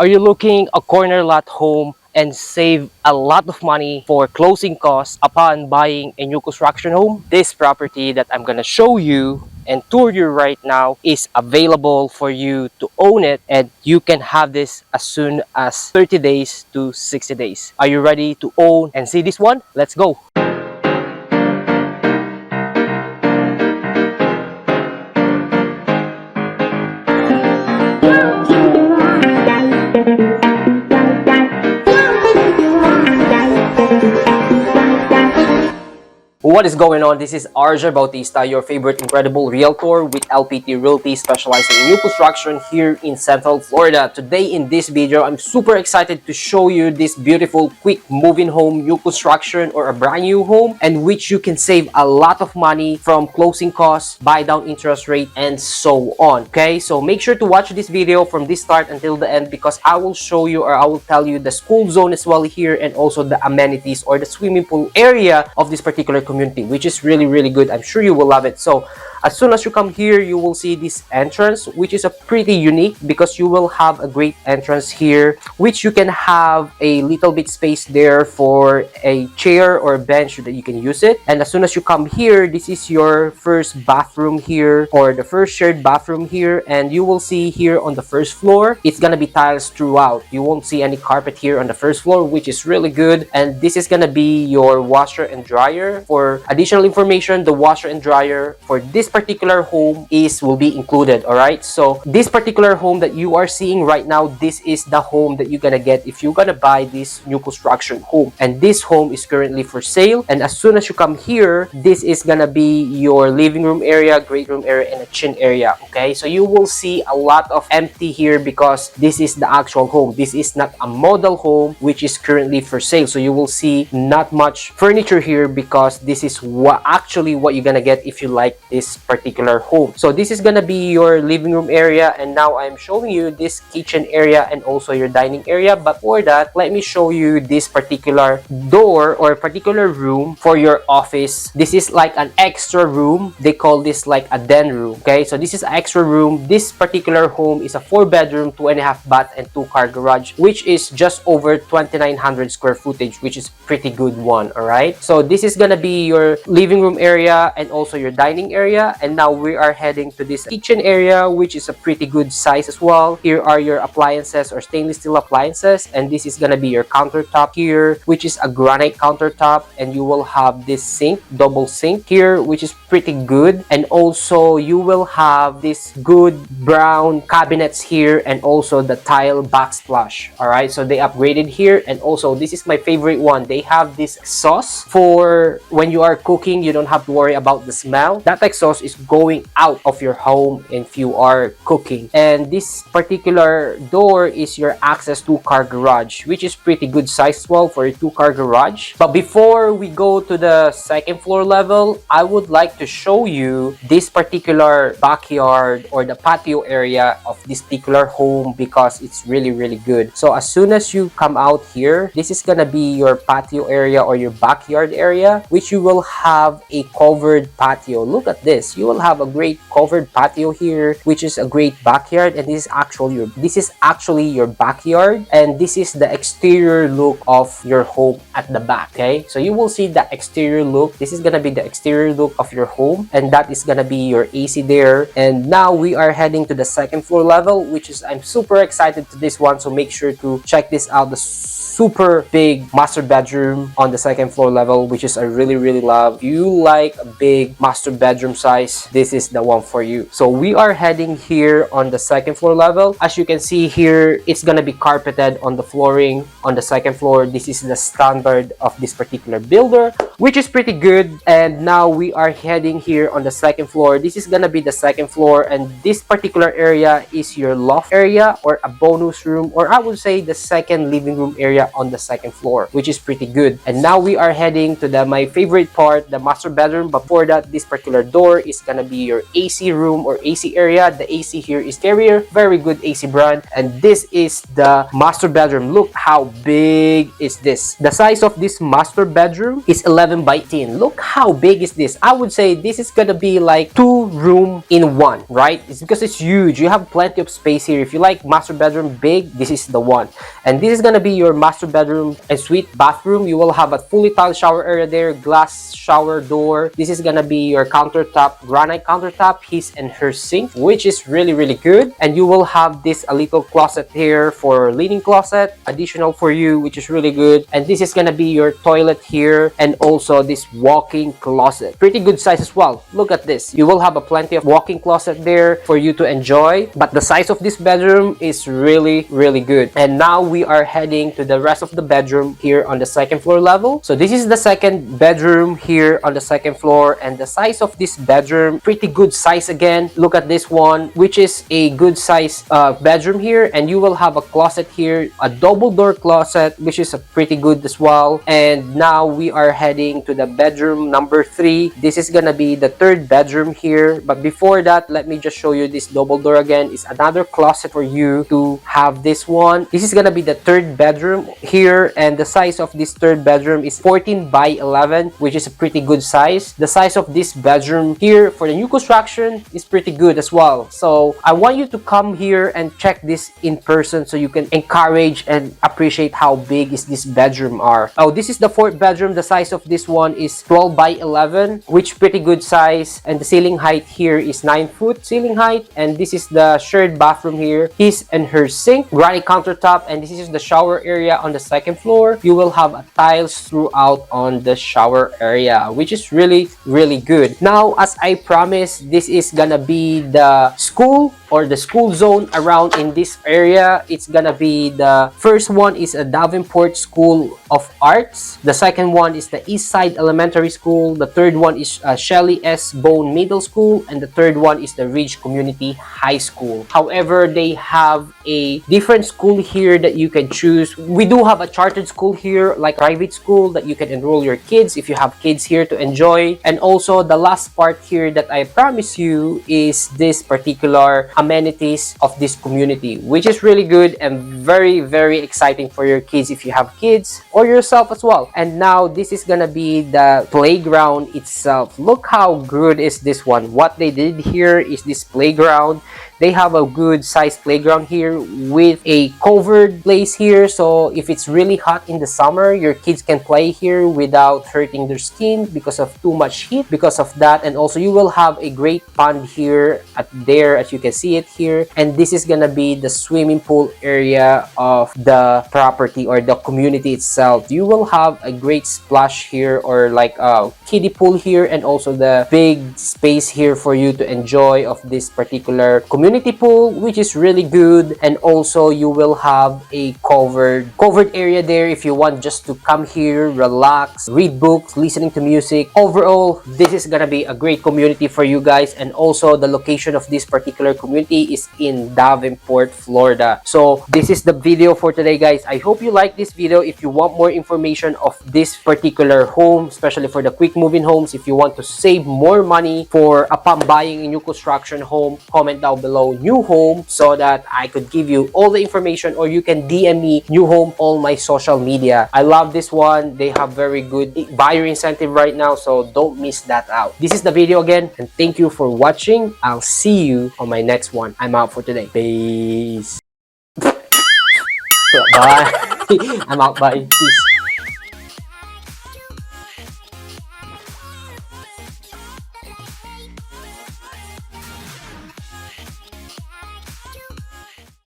Are you looking a corner lot home and save a lot of money for closing costs upon buying a new construction home? This property that I'm gonna show you and tour you right now is available for you to own it, and you can have this as soon as 30 days to 60 days. Are you ready to own and see this one? Let's go. What is going on? This is RJ Bautista, your favorite incredible realtor with LPT Realty, specializing in new construction here in Central Florida. Today in this video, I'm super excited to show you this beautiful quick move-in home, new construction or a brand new home, and which you can save a lot of money from closing costs, buy down interest rate, and so on. Okay, so make sure to watch this video from this start until the end, because I will show you, or I will tell you, the school zone as well here, and also the amenities or the swimming pool area of this particular community, which is really good. I'm sure you will love it. So as soon as you come here, you will see this entrance, which is a pretty unique, because you will have a great entrance here, which you can have a little bit space there for a chair or a bench that you can use it. And as soon as you come here, this is your first bathroom here, or the first shared bathroom here. And you will see here on the first floor, it's gonna be tiles throughout. You won't see any carpet here on the first floor, which is really good. And this is gonna be your washer and dryer. For additional information, the washer and dryer for this particular home will be included. All right, so this particular home that you are seeing right now, this is the home that you're gonna get if you're gonna buy this new construction home. And this home is currently for sale. And as soon as you come here, this is gonna be your living room area, great room area, and a chin area. Okay, so you will see a lot of empty here because this is the actual home. This is not a model home which is currently for sale. So you will see not much furniture here, because this is what you're gonna get if you like this particular home. So this is gonna be your living room area, and now I'm showing you this kitchen area and also your dining area. But for that, let me show you this particular door or particular room for your office. This is like an extra room. They call this like a den room. Okay, so this is an extra room. This particular home is a 4-bedroom, 2.5 bath, and 2-car garage, which is just over 2,900 square footage, which is pretty good one. All right, so this is gonna be your living room area and also your dining area. And now we are heading to this kitchen area, which is a pretty good size as well. Here are your appliances or stainless steel appliances, and this is gonna be your countertop here, which is a granite countertop. And you will have this sink, double sink here, which is pretty good. And also you will have this good brown cabinets here, and also the tile backsplash. All right, so they upgraded here. And also, this is my favorite one, they have this exhaust for when you are cooking. You don't have to worry about the smell. That exhaust is going out of your home if you are cooking. And this particular door is your access to car garage, which is pretty good size as well for a 2-car garage. But before we go to the second floor level, I would like to show you this particular backyard or the patio area of this particular home, because it's really good. So as soon as you come out here, this is gonna be your patio area or your backyard area, which you will have a covered patio. Look at this, you will have a great covered patio here, which is a great backyard. And this is actually your backyard, and this is the exterior look of your home at the back. Okay, so you will see the exterior look. This is gonna be the exterior look of your home, and that is gonna be your AC there. And now we are heading to the second floor level, which is, I'm super excited to this one, so make sure to check this out. The super big master bedroom on the second floor level, which is I really love. If you like a big master bedroom size, this is the one for you. So we are heading here on the second floor level. As you can see here, it's gonna be carpeted on the flooring on the second floor. This is the standard of this particular builder, which is pretty good. And now we are heading here on the second floor. This is gonna be the second floor, and this particular area is your loft area or a bonus room, or I would say the second living room area area on the second floor, which is pretty good. And now we are heading to my favorite part, the master bedroom. But before that, this particular door is gonna be your AC room or AC area. The AC here is Carrier, very good AC brand. And this is the master bedroom. Look how big is this. The size of this master bedroom is 11 by 10. Look how big is this. I would say this is gonna be like 2 room in one, right? It's because it's huge. You have plenty of space here. If you like master bedroom big, this is the one. And this is gonna be your master bedroom and suite bathroom. You will have a fully tiled shower area there, glass shower door. This is gonna be your countertop, granite countertop, his and her sink, which is really good. And you will have this a little closet here for linen closet, additional for you, which is really good. And this is gonna be your toilet here, and also this walk-in closet, pretty good size as well. Look at this. You will have a plenty of walk-in closet there for you to enjoy, but the size of this bedroom is really good. And now we are heading to the rest of the bedroom here on the second floor level. So this is the second bedroom here on the second floor, and the size of this bedroom, pretty good size again. Look at this one, which is a good size bedroom here. And you will have a closet here, a double door closet, which is a pretty good as well. And now we are heading to the bedroom number 3. This is gonna be the third bedroom here. But before that, let me just show you this double door again. It's another closet for you to have this one. This is gonna be the third bedroom here, and the size of this third bedroom is 14 by 11, which is a pretty good size. The size of this bedroom here for the new construction is pretty good as well. So I want you to come here and check this in person so you can encourage and appreciate how big is this bedroom are. Oh, this is the fourth bedroom. The size of this one is 12 by 11, which pretty good size. And the ceiling height here is 9-foot ceiling height. And this is the shared bathroom here, his and her sink, granite countertop. And this is the shower area on the second floor. You will have tiles throughout on the shower area, which is really good. Now, as I promised, this is gonna be the school or the school zone around in this area. It's gonna be the first one is a Davenport School of Arts. The second one is the Eastside Elementary School. The third one is Shelley S. Bone Middle School, and the third one is the Ridge Community High School. However, they have a different school here that you can choose. We do have a chartered school here, like private school that you can enroll your kids if you have kids here to enjoy. And also the last part here that I promise you is this particular amenities of this community, which is really good and very exciting for your kids if you have kids or yourself as well. And now this is gonna be the playground itself. Look how good is this one. What they did here is this playground. They have a good sized playground here with a covered place here, so if it's really hot in the summer, your kids can play here without hurting their skin because of too much heat because of that. And also you will have a great pond here there, as you can see it here. And this is gonna be the swimming pool area of the property or the community itself. You will have a great splash here, or like a kiddie pool here, and also the big space here for you to enjoy of this particular community pool, which is really good. And also you will have a covered area there if you want just to come here, relax, read books, listening to music. Overall, this is gonna be a great community for you guys. And also the location of this particular community is in Davenport, Florida. So this is the video for today, guys. I hope you like this video. If you want more information of this particular home, especially for the quick moving homes, if you want to save more money for upon buying a new construction home, comment down below new home so that I could give you all the information, or you can DM me new home on my social media. I love this one. They have very good buyer incentive right now, so don't miss that out. This is the video again, and thank you for watching. I'll see you on my next one. I'm out for today. Peace. Bye. I'm out. Bye. Peace.